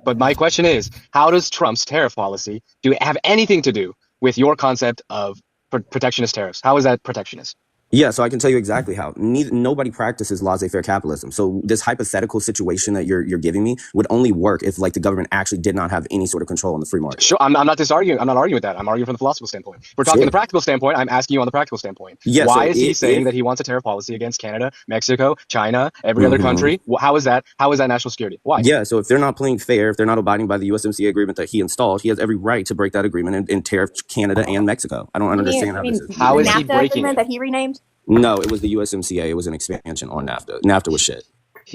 But my question is, how does Trump's tariff policy have anything to do with your concept of protectionist tariffs? How is that protectionist? Yeah, so I can tell you exactly how. Nobody practices laissez-faire capitalism. So this hypothetical situation that you're giving me would only work if like the government actually did not have any sort of control on the free market. Sure, I'm not disarguing. I'm not arguing with that. I'm arguing from the philosophical standpoint. We're talking the practical standpoint. I'm asking you on the practical standpoint. Yeah, Why is he saying that he wants a tariff policy against Canada, Mexico, China, every other country? How is that? How is that national security? Why? Yeah, so if they're not playing fair, if they're not abiding by the USMCA agreement that he installed, he has every right to break that agreement and tariff Canada and Mexico. I don't understand how this is. How is he breaking it? That he renamed? No, it was the USMCA. It was an expansion on NAFTA. NAFTA was shit.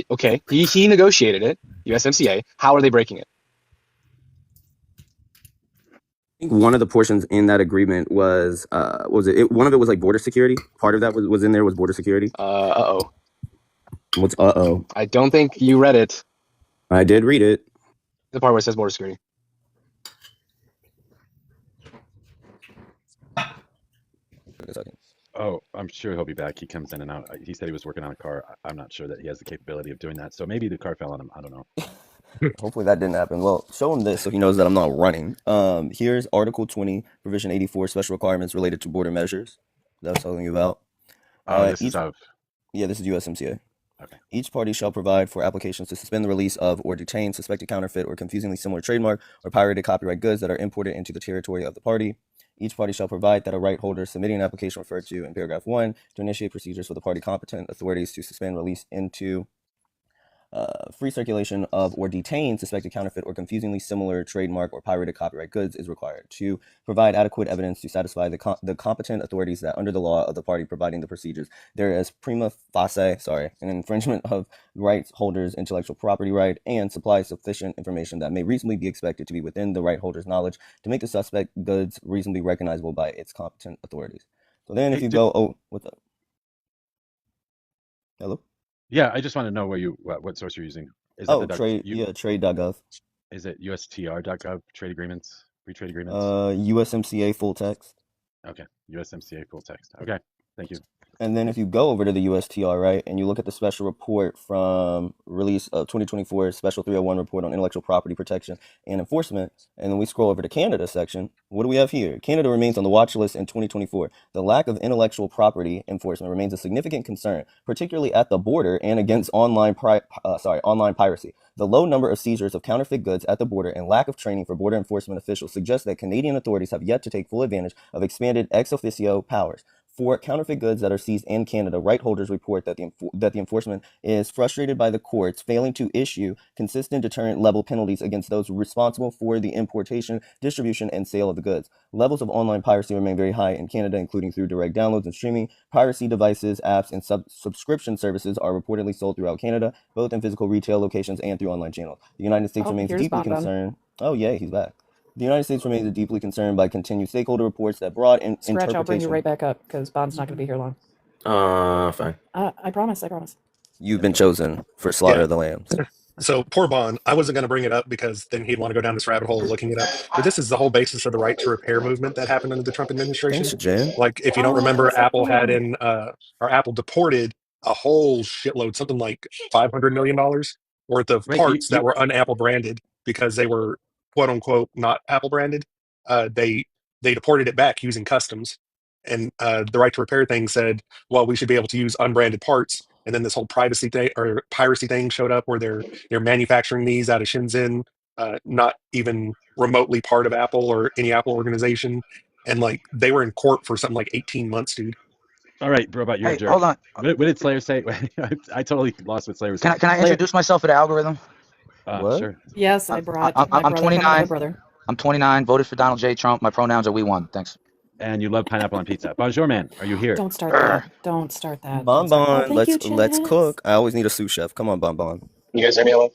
Okay, he negotiated it, USMCA. How are they breaking it? I think one of the portions in that agreement was one of it was like border security. Part of that was in there was border security. What's I don't think you read it. I did read it. The part where it says border security. Oh, I'm sure he'll be back. He comes in and out. He said he was working on a car. I'm not sure that he has the capability of doing that. So maybe the car fell on him. I don't know. Hopefully that didn't happen. Well, show him this so he knows that I'm not running. Here's Article 20, Provision 84, Special Requirements Related to Border Measures. That's telling you about. This is of... Yeah, this is USMCA. Okay. Each party shall provide for applications to suspend the release of or detain suspected counterfeit or confusingly similar trademark or pirated copyright goods that are imported into the territory of the party. Each party shall provide that a right holder submitting an application referred to in paragraph 1 to initiate procedures for the party competent authorities to suspend release into free circulation of or detain suspected counterfeit or confusingly similar trademark or pirated copyright goods is required. To provide adequate evidence to satisfy the competent authorities that under the law of the party providing the procedures, there is prima facie, an infringement of rights holders' intellectual property right and supply sufficient information that may reasonably be expected to be within the right holder's knowledge to make the suspect goods reasonably recognizable by its competent authorities. So then if you go, what's up? Hello? Yeah, I just want to know what source you're using. Is trade.gov. Is it USTR.gov, trade agreements, free trade agreements? USMCA full text. Okay, USMCA full text. Okay, thank you. And then if you go over to the USTR, right, and you look at the special report from release of 2024 Special 301 report on intellectual property protection and enforcement, and then we scroll over to Canada section, what do we have here? Canada remains on the watch list in 2024. The lack of intellectual property enforcement remains a significant concern, particularly at the border and against online piracy. The low number of seizures of counterfeit goods at the border and lack of training for border enforcement officials suggests that Canadian authorities have yet to take full advantage of expanded ex officio powers. For counterfeit goods that are seized in Canada, right holders report that the enforcement is frustrated by the courts failing to issue consistent deterrent level penalties against those responsible for the importation, distribution, and sale of the goods. Levels of online piracy remain very high in Canada, including through direct downloads and streaming. Piracy devices, apps, and subscription services are reportedly sold throughout Canada, both in physical retail locations and through online channels. The United States remains deeply concerned. Oh, yeah, he's back. The United States remains deeply concerned by continued stakeholder reports that broad interpretation... I'll bring you right back up, because Bond's not going to be here long. Fine. I promise. You've been chosen for Slaughter of the Lambs. So, poor Bond, I wasn't going to bring it up because then he'd want to go down this rabbit hole looking it up. But this is the whole basis of the right to repair movement that happened under the Trump administration. Thanks, Jen. Like, if you don't remember, Apple deported a whole shitload, something like $500 million worth of parts that were un-Apple branded because they were quote unquote not Apple branded. They deported it back using customs, and the right to repair thing said, well, we should be able to use unbranded parts. And then this whole privacy thing or piracy thing showed up where they're manufacturing these out of Shenzhen, not even remotely part of Apple or any Apple organization, and like they were in court for something like 18 months, dude. All right, bro, about your jerk. Hold on. What did Slayer say? I totally lost what Slayer was saying. Can I introduce myself to the algorithm? What? Sure. Yes, I brought I'm 29. brother. I'm 29, voted for Donald J. Trump. My pronouns are we won. Thanks. And you love pineapple on pizza. Bonjour, man. Are you here? Don't start that. Don't start that. Bonbon, let's cook. I always need a sous chef. Come on, Bonbon. You guys hear me, hello?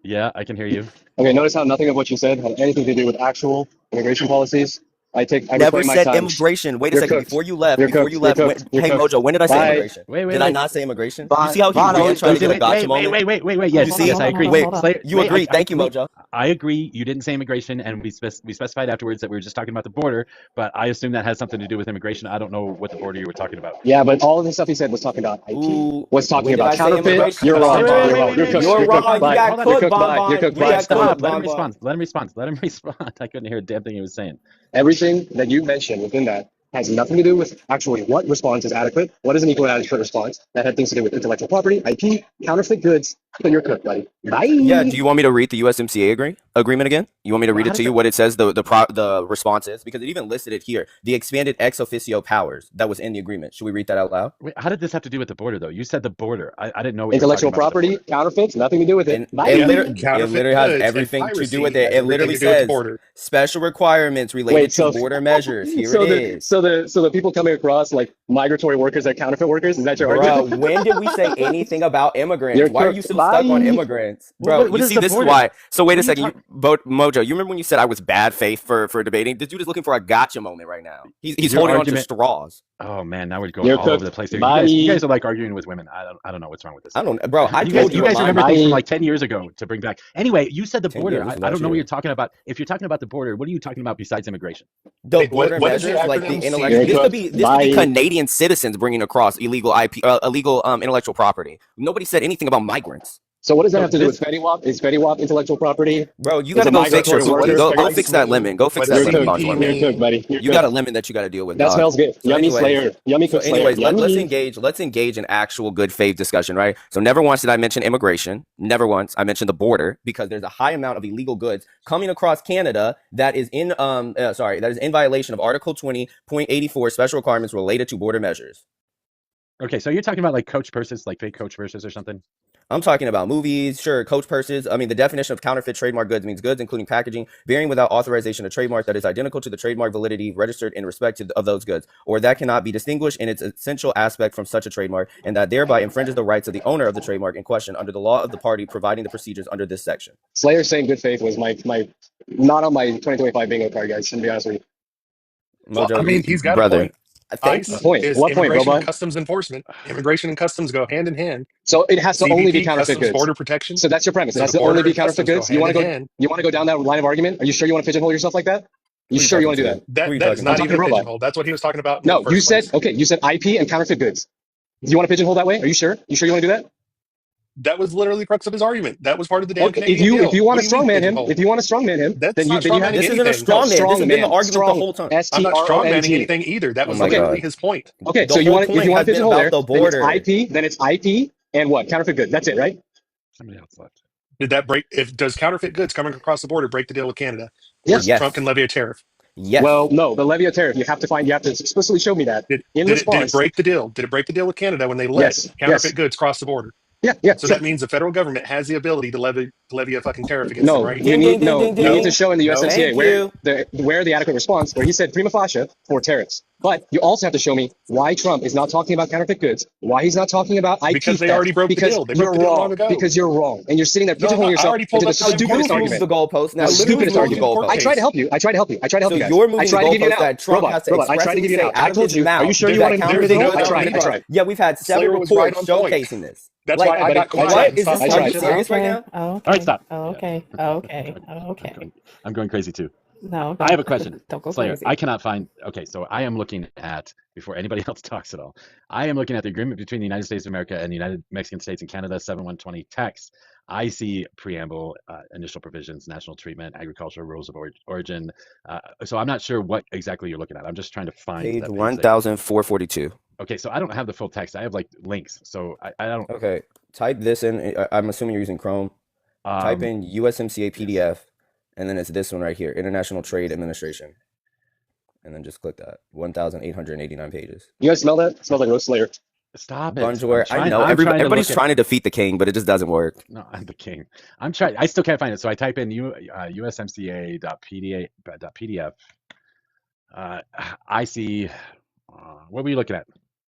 Yeah, I can hear you. Okay, notice how nothing of what you said had anything to do with actual immigration policies. I Never reclaim my said time. immigration. Wait a You're second. cooked. Before you left, You're cooked. You're cooked. You're hey cooked. Mojo, when did I say Bye. immigration? Wait, Did I not say immigration? You see how he Vaughn, really trying to get a gotcha wait, moment? wait. Wait, Yes, You hold see, on, I hold on, agree. hold on, wait, hold on. Slayer, you wait, agree. Thank you, wait, Mojo. I agree. You didn't say immigration, and we specified afterwards that we were just talking about the border. But I assume that has something to do with immigration. I don't know what the border you were talking about. Yeah, but all of the stuff he said was talking about IP. Ooh, Was talking when did about I say counterfeit. immigration? You're wrong. Bon Bon. You're wrong. You're cooked. You're You're cooked. wrong. You Bye. got Hold on. You're cooked, cooked. Bon Bye. You're Bon. cooked. You Bye. got Stop. cooked, Let him Bon Bon. respond. Let him respond. Let him respond. I couldn't hear a damn thing he was saying. Everything that you mentioned within that has nothing to do with actually what response is adequate, what is an equal and adequate response. That had things to do with intellectual property, IP, counterfeit goods. So you're cooked, buddy. Yeah, do Bye. you want me to read the USMCA agreement again? You want me to read How it does to you that? what it says the response is? Because it even listed it here. The expanded ex officio powers that was in the agreement. Should we read that out loud? Wait, how did this have to do with the border, though? You said the border. I didn't know what you were talking Intellectual about with the property, border. counterfeits, nothing to do with it. And Bye. Yeah, it counterfeit literally has goods and everything to do with piracy it. has It everything literally to do with the says border. special requirements related Wait, to so border measures. Here so it the is. so the people coming across like migratory workers are counterfeit workers? Is that your Bruh, argument? when did we say anything about immigrants? You're Why are you cooked. so stuck on Bye. immigrants? Well, Bro, what you is see, the this is border? why. So wait What a are you second, talking? Mojo, you remember when you said I was bad faith for debating? This dude is looking for a gotcha moment right now. He's Your holding on to argument. straws. Oh man, now we're going You're all over cooked. the place here. You guys Bye. are like arguing with women. I don't know what's wrong with this. I don't, bro. I You guys told you you in guys my remember things from Bye. like 10 years ago to bring back. Anyway, you said the 10 years. border. This was I don't last know what year. you're talking about. If you're talking about the border, what are you talking about besides immigration? The Wait, border what does the measures, like the acronym intellectual. You're CD? This could be cooked. Bye. Canadian citizens bringing across illegal illegal intellectual property. Nobody said anything about migrants. So what does that So have to do this with Fetty Wap? Is Fetty Wap intellectual property? Bro, you got Is to a go fix your migratory What does worker? go ICE fix that mean? lemon. Go fix What that does You're lemon, cooked. Bonds CBP lemon. You're cooked, mean? buddy. You're You got a cooked. lemon that you got to deal with, That dog. smells good. So Yummy anyways, Slayer. Yummy so cook Slayer. anyways, let's Yummy. engage in actual good faith discussion, right? So never once did I mention immigration. Never once I mentioned the border because there's a high amount of illegal goods coming across Canada that is in that is in violation of Article 20.84 special requirements related to border measures. okay, so you're talking about like Coach purses, like fake Coach purses or something? I'm talking about movies, sure, Coach purses. I mean, the definition of counterfeit trademark goods means goods, including packaging, bearing without authorization a trademark that is identical to the trademark validity registered in respect of those goods, or that cannot be distinguished in its essential aspect from such a trademark, and that thereby infringes the rights of the owner of the trademark in question under the law of the party providing the procedures under this section. Slayer saying good faith was my not on my 2025 bingo card, guys. To be honest with you. Well, I Mojo, mean, he's got a brother, point. thank you. ICE Point. is What point, immigration and Boba? customs enforcement. Immigration and customs go hand in hand. So it has to only be CBP, counterfeit Customs goods. Border Protection. So that's your premise. It So has the to only border be and counterfeit customs go goods. You hand want in to go? hand. You want to go down that line of argument? Are you sure you want to pigeonhole yourself like that? You Who you sure you talking want to do to? that? Who you That is talking I'm not to? talking even to Robot. pigeonholed. That's what he was talking about in the No, you first said place. okay. You said IP and counterfeit goods. Do you want to pigeonhole that way? Are you sure? You sure you want to do that? That was literally the crux of his argument. That was part of the damn Okay. If Canadian you deal. want What to do you mean strongman him, pigeonhole? if you want to strongman him, That's not then you have strong to manning This isn't a anything. no straw man. This has been the strongman, argument the strong whole time. I'm not strong manning STRONG. anything either. That Oh was my Okay. literally god. his point. Okay. The So you whole want if point you want has to been pigeonhole about there, the then it's border. IP, then it's IP and what counterfeit goods. That's it, right? Somebody else left. Did that break? If does counterfeit goods coming across the border break the deal with Canada, or Yes. Trump can Yes. levy a tariff? Yes. Well, no, the levy of tariff. You have to explicitly show me that in Did it response. break the deal? Did it break the deal with Canada when they let Yes. Yes. counterfeit goods cross the border? Yeah. Yeah. So Sure. that means the federal government has the ability to levy a fucking tariff against them, No, right? you Ding ding need ding ding you need No, to ding. show in the no. USMCA Thank you. where the adequate response, where he said prima facie for tariffs. But you also have to show me why Trump is not talking about counterfeit goods, why he's not talking about IP Because they already theft, broke the because deal. They broke you're the deal long wrong. ago. Because you're wrong, and you're sitting there No, I'm pigeonholing not. I yourself already into pulled the up the Now damn yours court stupidest moves argument. the case. goalpost. The Now I yours literally stupidest pulled moves up the the argument. court I tried to goalpost. help you. I tried to help you. I tried to help So you guys. you're moving I the tried to give you an goalpost out. that Trump Robot, has to robot. I tried to expressly give you an say out. out I of told his you. Are you mouth sure you that want to do There's the counterfeit thing? no goods I are tried. coming doubt. I across. tried. Yeah, we've had several Slayer was right reports on point. showcasing this. That's Like, why I Buddy, got I quiet tried. and is stopped this? I Are talking you tried. shit serious about right Okay. now? Okay. All right, stop. Yeah, Okay. Okay. Okay. I'm going crazy too. No, I have don't a question, don't go Slayer. I crazy. cannot find. Okay, so I am looking at before anybody else talks at all. I am looking at the agreement between the United States of America and the United Mexican States and Canada 7120 text. I see preamble, initial provisions, national treatment, agricultural rules of origin. So I'm not sure what exactly you're looking at. I'm just trying to find Page that page that you're looking. 1442. Okay, so I don't have the full text. I have like links. So I don't. Okay, type this in. I'm assuming you're using Chrome. Type Um, in USMCA yes. PDF, and then it's this one right here, International Trade Administration, and then just click that. 1,889 pages. You guys smell that? It smells like roast Slayer. Stop it. Bunjware, I know I'm trying to everybody's look at. trying to defeat the king, but it just doesn't work. No, I'm the king. I'm trying. I still can't find it. So I type in USMCA.pdf. Uh, I see. What were you looking at?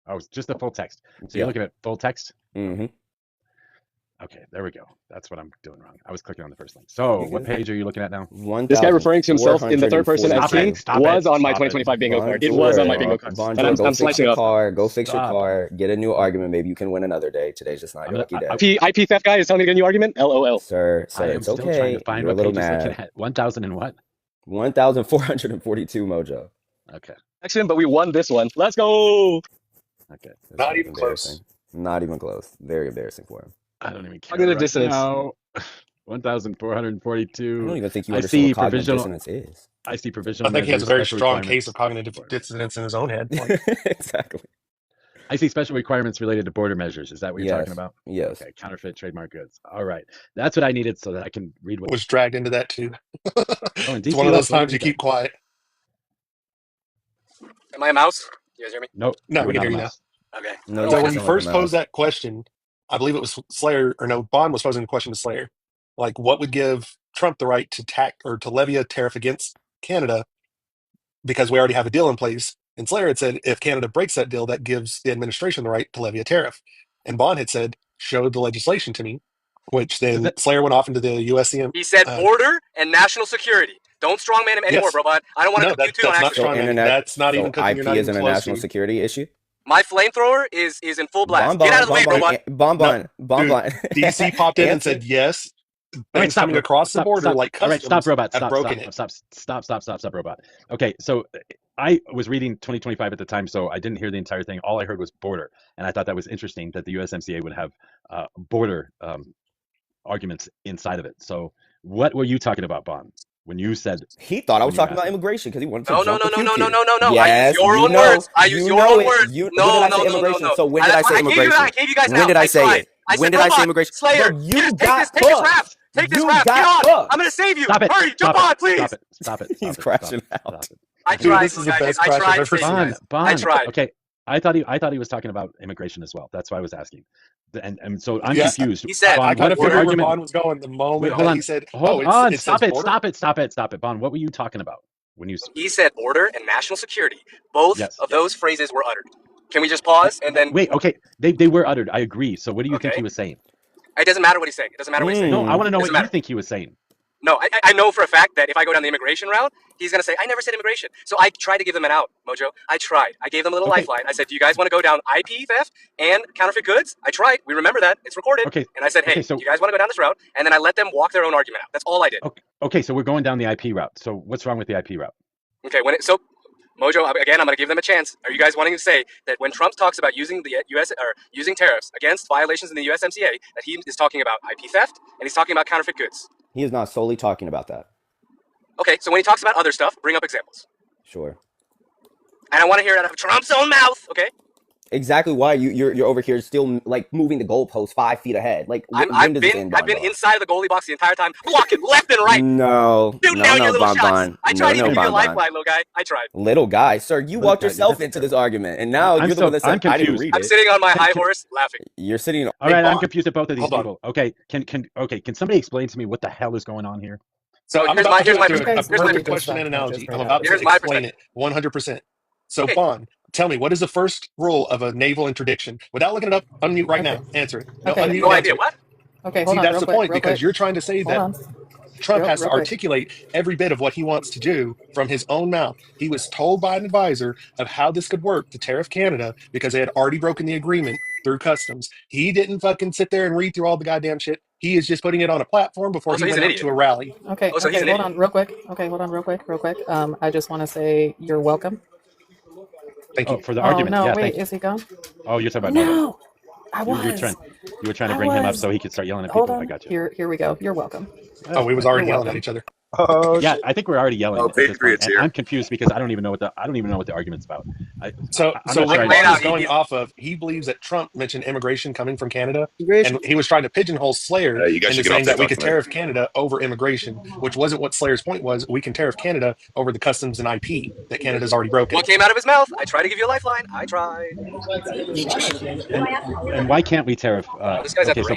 Oh, it's just the full text. So you're Yeah. looking at full text. Mm-hmm. Okay, there we go. That's what I'm doing wrong. I was clicking on the first link. So what page are you looking at now? This guy referring to himself in the third person as king was on my Stop it. 2025 bingo card. It was on my bingo card. Bonjour, And go I'm fix slicing your up. car. Go fix your car. Get a new argument. Maybe you can win another day. Today's just not your lucky day. IP theft guy is telling me to get a new argument? LOL. Sir, I am it's still okay. trying to find You're a what little page is looking mad. at. 1,000 and what? 1,442 mojo. Okay. Action, but we won this one. Let's go. Okay. Not even close. Not even close. Very embarrassing for him. I don't even care Cognitive right dissonance. now. 1,442. I don't even think you understand what cognitive dissonance is. I see provisional I think he has a very special strong case of cognitive dissonance in his own head. Exactly. I see special requirements related to border measures. Is that what you're talking about? Yes. Okay, counterfeit trademark goods. All right. That's what I needed so that I can read what Was dragged into that too. Oh, and It's one of those times you keep quiet. Am I a mouse? You guys hear me? Nope. No, you we are can not hear a you now. mouse. Okay. No, So when you first posed that question, I believe it was Slayer, or no, Bond was posing the question to Slayer. Like, what would give Trump the right to to levy a tariff against Canada because we already have a deal in place? And Slayer had said, if Canada breaks that deal, that gives the administration the right to levy a tariff. And Bond had said, show the legislation to me, which then Slayer went off into the USMCA. He said border and national security. Don't strongman him anymore, bro. But I don't want to compute too on not actually. strongman. That's not even cooking. IP is an international security issue. My flamethrower is in full blast. Get out of the way, robot. Bonbon. DC popped in and said yes. Things coming across the border like customs. All right, stop, robot. Stop, robot. Okay, so I was reading 2025 at the time, so I didn't hear the entire thing. All I heard was border, and I thought that was interesting that the USMCA would have border arguments inside of it. So what were you talking about, Bond? When you said he thought I was talking about immigration because he wanted to no. Yes, I use your own words. I use your own words. No. So when did I say immigration? I gave you guys when did I say it? When did I say immigration? Slayer, you got take this rap. Take this rap. Get on. I'm gonna save you. Stop it. Hurry, jump on, please. Stop it. He's crashing out. I tried. This is the best crash I've ever seen. Bond. I tried. Okay. I thought he was talking about immigration as well. That's why I was asking. And so I'm confused. He said, I kind of figured where Bond was going the moment that he said, hold on, stop it. Bond, what were you talking about when you? He said border and national security. Both of those phrases were uttered. Can we just pause and then wait? Okay, they were uttered. I agree. So what do you think he was saying? It doesn't matter what he's saying. It doesn't matter what he's saying. No, I want to know what you think he was saying. No, I know for a fact that if I go down the immigration route, he's going to say, I never said immigration. So I tried to give them an out, Mojo. I tried. I gave them a little lifeline. I said, do you guys want to go down IP theft and counterfeit goods? I tried. We remember that. It's recorded. Okay. And I said, hey, you guys want to go down this route? And then I let them walk their own argument out. That's all I did. Okay, so we're going down the IP route. So what's wrong with the IP route? Okay, Mojo, again, I'm going to give them a chance. Are you guys wanting to say that when Trump talks about using the using tariffs against violations in the USMCA, that he is talking about IP theft and he's talking about counterfeit goods? He is not solely talking about that. Okay, so when he talks about other stuff, bring up examples. Sure. And I want to hear it out of Trump's own mouth, okay? Exactly why you're over here still like moving the goalpost 5 feet ahead. Like I've been inside the goalie box the entire time, blocking left and right. No, Bonbon. I tried to give you a lifeline, little guy. I tried. Little guy, sir, you walked yourself into this argument, and now you're the one that said I didn't read it. I'm sitting on my high horse, laughing. You're sitting. All right, I'm confused at both of these people. Okay, can somebody explain to me what the hell is going on here? So I'm about to do a perfect question and analogy. I'm about to explain it 100%. So Bond, tell me, what is the first rule of a naval interdiction? Without looking it up, unmute right now. Answer it. No, unmute. No idea. What? Okay, see, that's the point, because you're trying to say that Trump has to articulate every bit of what he wants to do from his own mouth. He was told by an advisor of how this could work to tariff Canada because they had already broken the agreement through customs. He didn't fucking sit there and read through all the goddamn shit. He is just putting it on a platform before he went out to a rally. Okay, hold on real quick. I just want to say you're welcome. Thank you. For the argument. No, yeah, wait, is he gone? Oh, you're talking about no. I was. You were trying to bring him up so he could start yelling at people. Hold on. I got you. Here we go. You're welcome. Oh, we was already yelling at each other. Yeah, I think we're already yelling. I'm confused because I don't even know what the argument's about. So what Ron is going off of, he believes that Trump mentioned immigration coming from Canada, and he was trying to pigeonhole Slayer into saying that we could tariff Canada over immigration, which wasn't what Slayer's point was. We can tariff Canada over the customs and IP that Canada's already broken. What came out of his mouth? I tried to give you a lifeline. I tried. And why can't we tariff? This guy's okay, so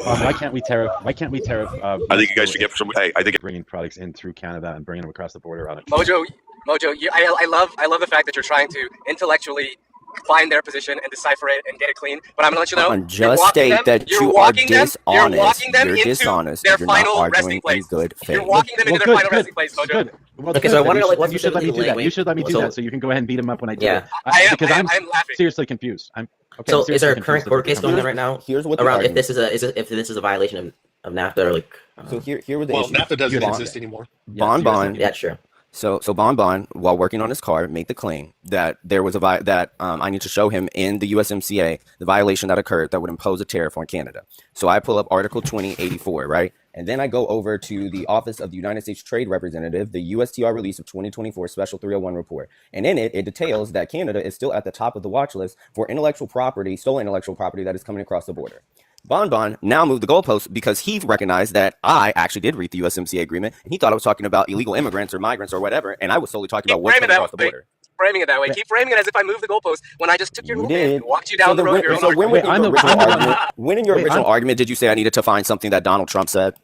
why can't we tariff? I think you guys should get some. I think bringing products in through Canada and bringing them across the border on it. Mojo, I love the fact that you're trying to intellectually find their position and decipher it and get it clean. But I'm gonna let you know, just state that you are dishonest. You're walking them You're into dishonest. their You're not final arguing resting in place. good faith. You're walking them into their final resting place, Mojo. Good. Well, Okay, so I want to you should let me do that. You should let me do that, so you can go ahead and beat him up when I do it. Because I'm laughing. seriously confused. I'm okay. So is there a current court case going on right now? Here's what around if this is a violation of NAFTA or like. So here were the Well, issues. NAFTA doesn't exist anymore. Bon. Yeah, sure. So Bon, while working on his car, made the claim that there was I need to show him in the USMCA the violation that occurred that would impose a tariff on Canada. So I pull up Article 2084, right? And then I go over to the Office of the United States Trade Representative, the USTR release of 2024 Special 301 report. And in it details that Canada is still at the top of the watch list for stolen intellectual property that is coming across the border. Bon now moved the goalpost because he recognized that I actually did read the USMCA agreement, and he thought I was talking about illegal immigrants or migrants or whatever, and I was solely talking about what's coming across the border. Framing it that way. Keep framing it as if I moved the goalpost when I just took your little hand and walked you down the road. When in your original argument did you say I needed to find something that Donald Trump said?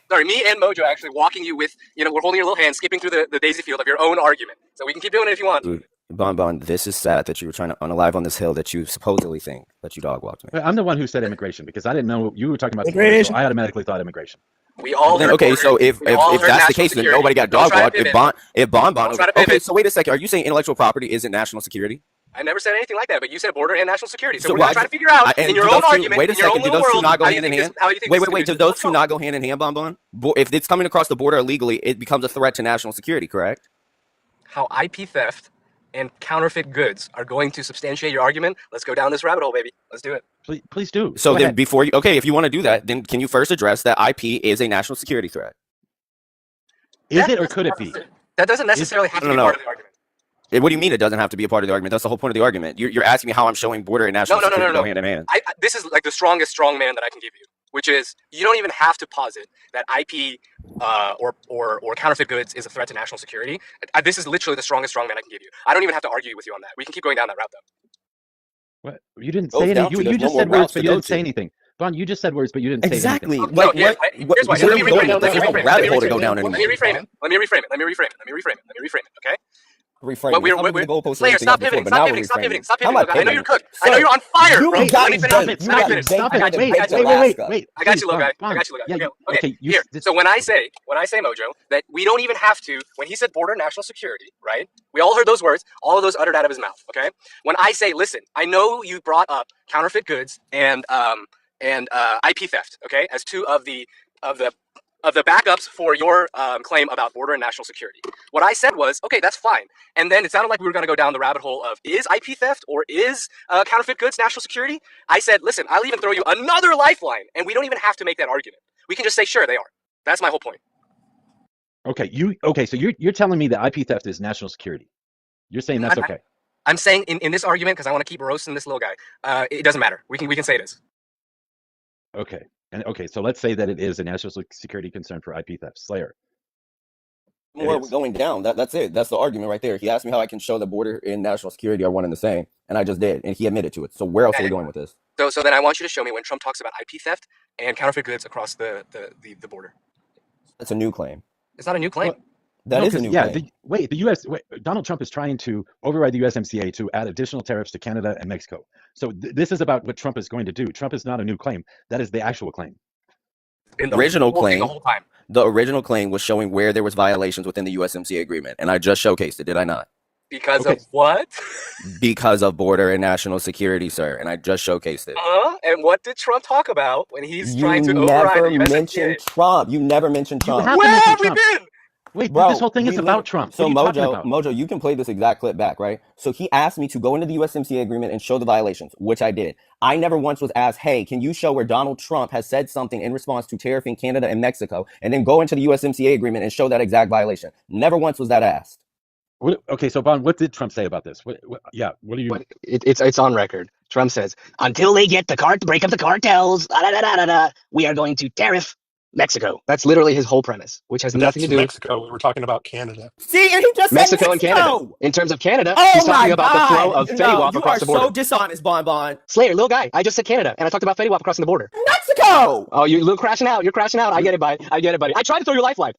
Sorry, me and Mojo actually walking you with, we're holding your little hand, skipping through the daisy field of your own argument. So we can keep doing it if you want. Dude, Bon, this is sad that you were trying to unalive on this hill that you supposedly think that you dog walked me. I'm the one who said immigration because I didn't know you were talking about immigration. So I automatically thought immigration. We all so if that's the case, then nobody got dog walked. If Bon, okay, so wait a second. Are you saying intellectual property isn't national security? I never said anything like that, but you said border and national security. So we're trying to figure out in your own argument. Wait a second. Do those two not go hand in hand? Wait. Do those two not go hand in hand, Bon? If it's coming across the border illegally, it becomes a threat to national security, correct? How IP theft and counterfeit goods are going to substantiate your argument. Let's go down this rabbit hole, baby. Let's do it. Please do. So then if you want to do that, then can you first address that IP is a national security threat? Is it or could it be? That doesn't necessarily have to be part of the argument. What do you mean it doesn't have to be a part of the argument? That's the whole point of the argument. You're asking me how I'm showing border and national security go hand in hand. This is like the strongest strongman that I can give you, which is you don't even have to posit that IP or counterfeit goods is a threat to national security. This is literally the strongest strongman I can give you. I don't even have to argue with you on that. We can keep going down that route, though. What? You didn't say anything. You just said words, but you didn't say anything. Bon, you just said words, but you didn't say anything. Exactly. Here's why. Let me reframe it. Okay. Slayer, stop pivoting. Stop pivoting. I know you're cooked. I know you're on fire. Stop it. Wait. I got you, little guy. Okay. Here. So when I say Mojo that we don't even have to, when he said border national security, right? We all heard those words, all of those uttered out of his mouth. Okay. When I say, listen, I know you brought up counterfeit goods and IP theft. Okay, as two of the backups for your claim about border and national security. What I said was, okay, that's fine. And then it sounded like we were going to go down the rabbit hole of is IP theft or is counterfeit goods national security? I said, listen, I'll even throw you another lifeline, and we don't even have to make that argument. We can just say, sure, they are. That's my whole point. Okay. So you're telling me that IP theft is national security. You're saying that's okay. I'm saying in this argument, because I want to keep roasting this little guy, it doesn't matter. We can say it is. Okay. So let's say that it is a national security concern for IP theft. Slayer. We're going down. That's it. That's the argument right there. He asked me how I can show that border and national security are one and the same, and I just did, and he admitted to it. So where else are we going with this? So then I want you to show me when Trump talks about IP theft and counterfeit goods across the border. That's a new claim. It's not a new claim. That is a new claim. Donald Trump is trying to override the USMCA to add additional tariffs to Canada and Mexico. So this is about what Trump is going to do. Trump is not a new claim. That is the actual claim. In the original claim, the whole time. The original claim was showing where there was violations within the USMCA agreement, and I just showcased it, did I not? Because of what? Because of border and national security, sir, and I just showcased it. And what did Trump talk about when he's trying to override the USMCA? You never mentioned Trump. You never mentioned Trump. Where have we been? Wait, bro, this whole thing is about Trump. So Mojo, you can play this exact clip back, right? So he asked me to go into the USMCA agreement and show the violations, which I did. I never once was asked, hey, can you show where Donald Trump has said something in response to tariffing Canada and Mexico, and then go into the USMCA agreement and show that exact violation? Never once was that asked. Okay, so Bon, what did Trump say about this? What do you? It's on record. Trump says, until they get break up the cartels, we are going to tariff Mexico. That's literally his whole premise, which has nothing to do with Mexico. We were talking about Canada. See, and he just Mexico said and Canada. In terms of Canada, oh he's talking about the flow of Fetty Wap across the border. You are so dishonest, Bon. Slayer, little guy. I just said Canada, and I talked about Fetty Wap crossing the border. Mexico! Oh, you're crashing out. You're crashing out. I get it, buddy. I tried to throw your lifeline.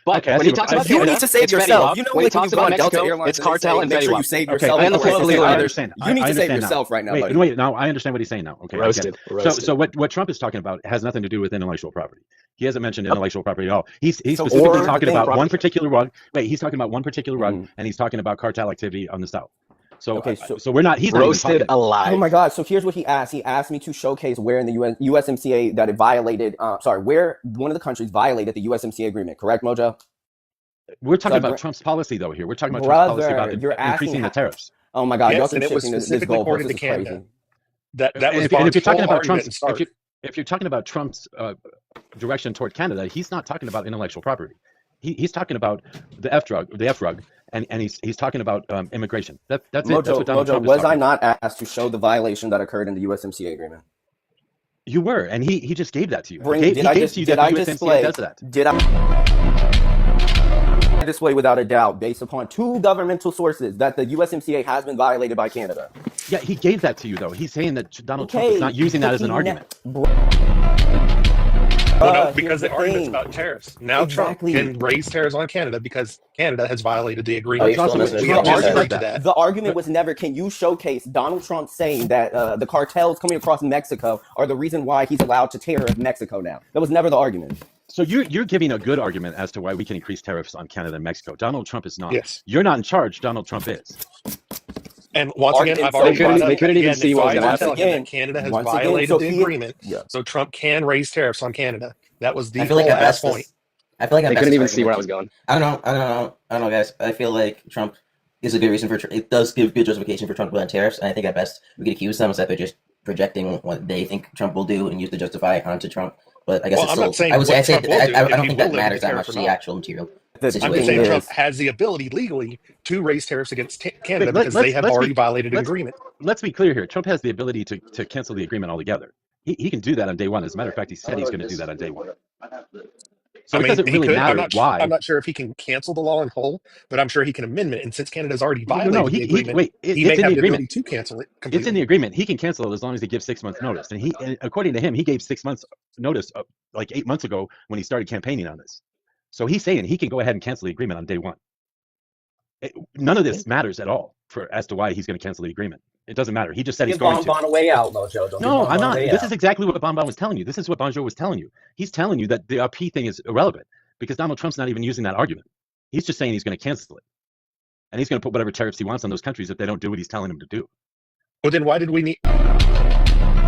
But Okay, I when see he what- talks I about see You what- Canada, need to save it's Fetty yourself. Wap. You know When he when talks you go about on Delta Mexico, Airlines, it's and they cartel say, and make Fetty sure you Wap. save Okay, yourself. And the before political you save leader. others. You need I to save understand now. yourself right now, Wait, buddy. wait. Now I understand what he's saying now. Okay, I get Roasted. it. Roasted. So what Trump is talking about has nothing to do with intellectual property. He hasn't mentioned Yep. intellectual property at all. He's So specifically here's the talking thing. about Property. one particular rug. Wait, he's talking about one particular rug, Mhm. and he's talking about cartel activity on the South. So Okay, so we're not. He's not even Roasted talking. alive. Oh my God! So here's what he asked. He asked me to showcase where in the USMCA that it violated. Where one of the countries violated the USMCA agreement. Correct, Mojo? We're talking So, about Trump's policy though. Here, we're talking about Trump's policy brother, about you're asking. increasing the tariffs. Oh my God! Y'all Yes, keep and it was shifting this specifically goalpost. according This to is Canada. crazy. That was And if Bond's you're talking whole about argument Trump's, and start. if you're talking about Trump's direction toward Canada, he's not talking about intellectual property. He's talking about the F rug, and he's talking about immigration. That's it. That's what Donald Mojo, Trump is was I talking about. not asked to show the violation that occurred in the USMCA agreement? You were, and he just gave that to you. Bring, He did I gave just to you did that I the USMCA display? does that. Did I display without a doubt, based upon two governmental sources, that the USMCA has been violated by Canada? Yeah, he gave that to you though. He's saying that Donald Trump is not using that as an argument. Well, no, here's because the the argument's thing. about tariffs. Now Exactly. Trump can raise tariffs on Canada because Canada has violated the Oh, agreement. you're still also missing We a have Trump just part. agreed argued to that. that. The argument was never, can you showcase Donald Trump saying that the cartels coming across Mexico are the reason why he's allowed to tariff Mexico now? That was never the argument. So you're giving a good argument as to why we can increase tariffs on Canada and Mexico. Donald Trump is not. Yes. You're not in charge. Donald Trump is. And once again, I've So already brought up they couldn't even again, see what was Pfizer gonna telling happen. him that Canada has Once again, violated so the he- agreement, Yeah. so Trump can raise tariffs on Canada. That was the I feel like whole at ass best, point. I feel like at They best couldn't this even see where I was argument- going. I don't know, guys. I feel like Trump is a good reason for. It does give good justification for Trump to ban tariffs, and I think at best we could accuse them that they're just projecting what they think Trump will do and use to justify it onto Trump. But I guess Well, it's I'm still. not saying I would say. what I say. Trump will do, I if don't he think will that limit matters the that tariff much. or The not. actual material. The situation. I'm thing just saying is, Trump has the ability legally to raise tariffs against Canada Wait, because they have already violated an let's- agreement. Let's be clear here. Trump has the ability to cancel the agreement altogether. He can do that on day one. As a matter of fact, he said he's going to do that on day one. So I it mean, doesn't he really could. matter why. I'm not sure if he can cancel the law in whole, but I'm sure he can amend it. And since Canada's already violated No, the agreement, wait. he It's may in have the the agreement. ability to cancel it It's in completely. the agreement. He can cancel it as long as he gives 6 months notice. And according to him, he gave 6 months notice like 8 months ago when he started campaigning on this. So he's saying he can go ahead and cancel the agreement on day one. None of this matters at all as to why he's going to cancel the agreement. It doesn't matter. He just said he's going to. a way out, Mojo. Don't No, give I'm Bonbon a not. way This out. is exactly what Bonbon was telling you. This is what Bonjo was telling you. He's telling you that the RP thing is irrelevant because Donald Trump's not even using that argument. He's just saying he's going to cancel it. And he's going to put whatever tariffs he wants on those countries if they don't do what he's telling them to do. Well, then why did we need?